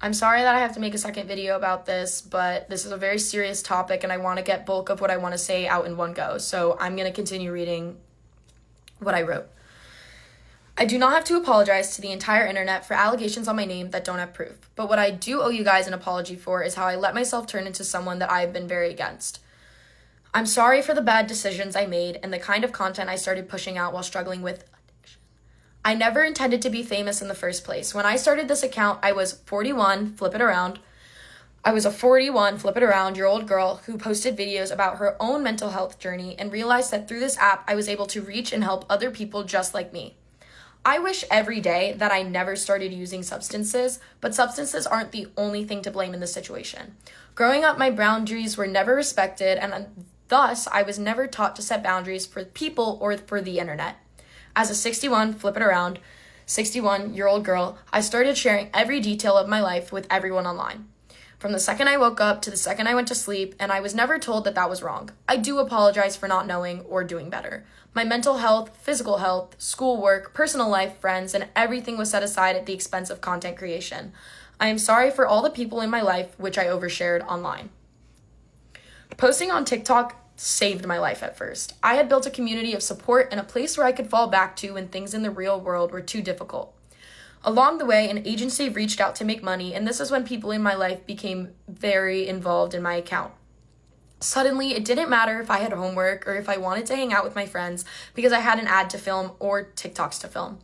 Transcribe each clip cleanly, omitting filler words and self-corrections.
I'm sorry that I have to make a second video about this, but this is a very serious topic and I want to get bulk of what I want to say out in one go. So I'm going to continue reading what I wrote. I do not have to apologize to the entire internet for allegations on my name that don't have proof. But what I do owe you guys an apology for is how I let myself turn into someone that I have been very against. I'm sorry for the bad decisions I made and the kind of content I started pushing out while struggling with addiction. I never intended to be famous in the first place. When I started this account, I was 41, flip it around. I was a 41, flip it around, year old girl who posted videos about her own mental health journey and realized that through this app, I was able to reach and help other people just like me. I wish every day that I never started using substances, but substances aren't the only thing to blame in this situation. Growing up, my boundaries were never respected, and thus I was never taught to set boundaries for people or for the internet. As a 61, flip it around, 61-year-old girl, I started sharing every detail of my life with everyone online. From the second I woke up to the second I went to sleep, and I was never told that that was wrong. I do apologize for not knowing or doing better. My mental health, physical health, schoolwork, personal life, friends, and everything was set aside at the expense of content creation. I am sorry for all the people in my life which I overshared online. Posting on TikTok saved my life at first. I had built a community of support and a place where I could fall back to when things in the real world were too difficult. Along the way, an agency reached out to make money, and this is when people in my life became very involved in my account. Suddenly, it didn't matter if I had homework or if I wanted to hang out with my friends because I had an ad to film or TikToks to film.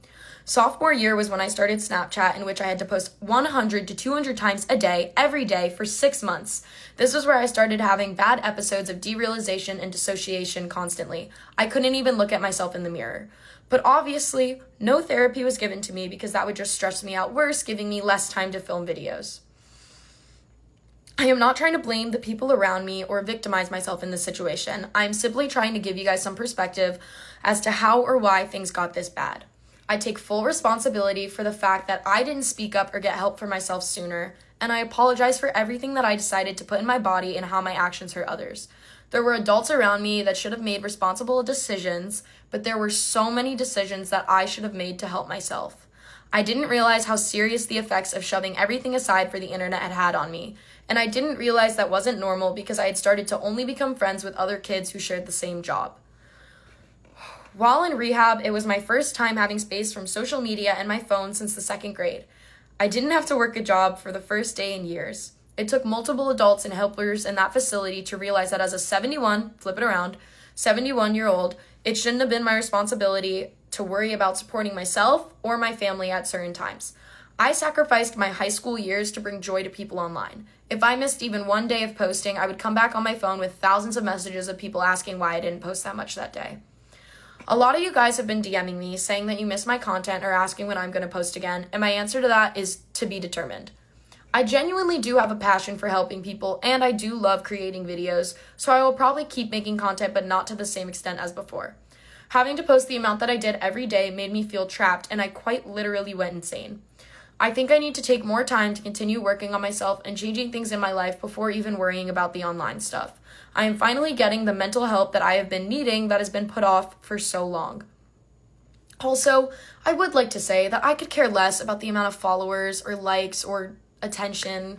Sophomore year was when I started Snapchat, in which I had to post 100 to 200 times a day, every day, for 6 months. This was where I started having bad episodes of derealization and dissociation constantly. I couldn't even look at myself in the mirror. But obviously, no therapy was given to me because that would just stress me out worse, giving me less time to film videos. I am not trying to blame the people around me or victimize myself in this situation. I'm simply trying to give you guys some perspective as to how or why things got this bad. I take full responsibility for the fact that I didn't speak up or get help for myself sooner, and I apologize for everything that I decided to put in my body and how my actions hurt others. There were adults around me that should have made responsible decisions, but there were so many decisions that I should have made to help myself. I didn't realize how serious the effects of shoving everything aside for the internet had on me, and I didn't realize that wasn't normal because I had started to only become friends with other kids who shared the same job. While in rehab, it was my first time having space from social media and my phone since the 2nd grade. I didn't have to work a job for the first day in years. It took multiple adults and helpers in that facility to realize that as a 71-year-old, it shouldn't have been my responsibility to worry about supporting myself or my family at certain times. I sacrificed my high school years to bring joy to people online. If I missed even one day of posting, I would come back on my phone with thousands of messages of people asking why I didn't post that much that day. A lot of you guys have been DMing me saying that you miss my content or asking when I'm going to post again, and my answer to that is to be determined. I genuinely do have a passion for helping people, and I do love creating videos, so I will probably keep making content, but not to the same extent as before. Having to post the amount that I did every day made me feel trapped, and I quite literally went insane. I think I need to take more time to continue working on myself and changing things in my life before even worrying about the online stuff. I am finally getting the mental help that I have been needing that has been put off for so long. Also, I would like to say that I could care less about the amount of followers or likes or attention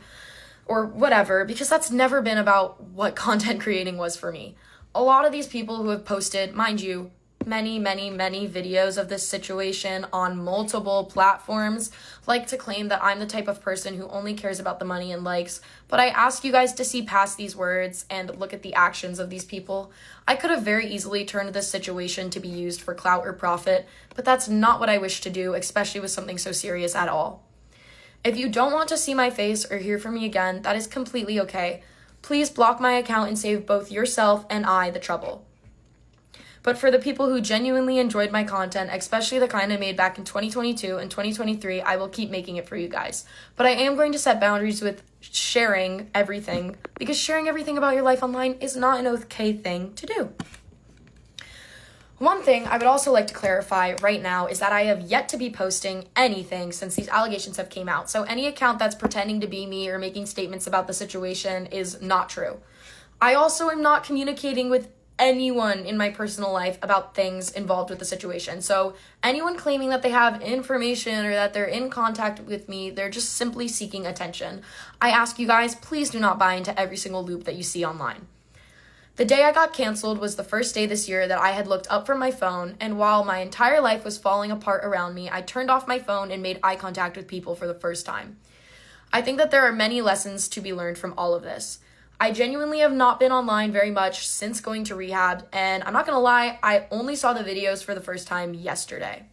or whatever, because that's never been about what content creating was for me. A lot of these people who have posted, mind you, many videos of this situation on multiple platforms like to claim that I'm the type of person who only cares about the money and likes, but I ask you guys to see past these words and look at the actions of these people. I could have very easily turned this situation to be used for clout or profit, but that's not what I wish to do, especially with something so serious at all. If you don't want to see my face or hear from me again, that is completely okay. Please block my account and save both yourself and I the trouble. But for the people who genuinely enjoyed my content, especially the kind I made back in 2022 and 2023, I will keep making it for you guys. But I am going to set boundaries with sharing everything, because sharing everything about your life online is not an okay thing to do. One thing I would also like to clarify right now is that I have yet to be posting anything since these allegations have came out. So any account that's pretending to be me or making statements about the situation is not true. I also am not communicating with anyone in my personal life about things involved with the situation. So anyone claiming that they have information or that they're in contact with me, they're just simply seeking attention. I ask you guys, please do not buy into every single loop that you see online. The day I got canceled was the first day this year that I had looked up from my phone, and while my entire life was falling apart around me, I turned off my phone and made eye contact with people for the first time. I think that there are many lessons to be learned from all of this. I genuinely have not been online very much since going to rehab, and I'm not gonna lie, I only saw the videos for the first time yesterday.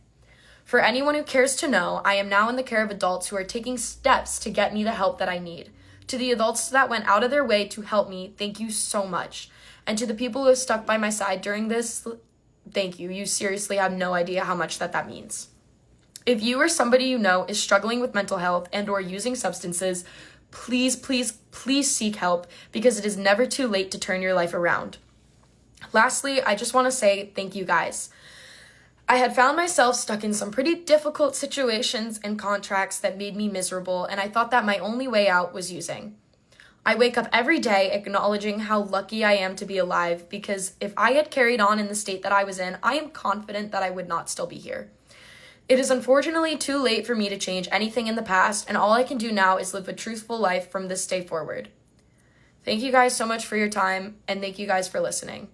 For anyone who cares to know, I am now in the care of adults who are taking steps to get me the help that I need. To the adults that went out of their way to help me, thank you so much. And to the people who have stuck by my side during this, thank you. You seriously have no idea how much that means. If you or somebody you know is struggling with mental health and or using substances, please, please, please seek help, because it is never too late to turn your life around. Lastly, I just want to say thank you guys. I had found myself stuck in some pretty difficult situations and contracts that made me miserable, and I thought that my only way out was using. I wake up every day acknowledging how lucky I am to be alive, because if I had carried on in the state that I was in, I am confident that I would not still be here. It is unfortunately too late for me to change anything in the past, and all I can do now is live a truthful life from this day forward. Thank you guys so much for your time, and thank you guys for listening.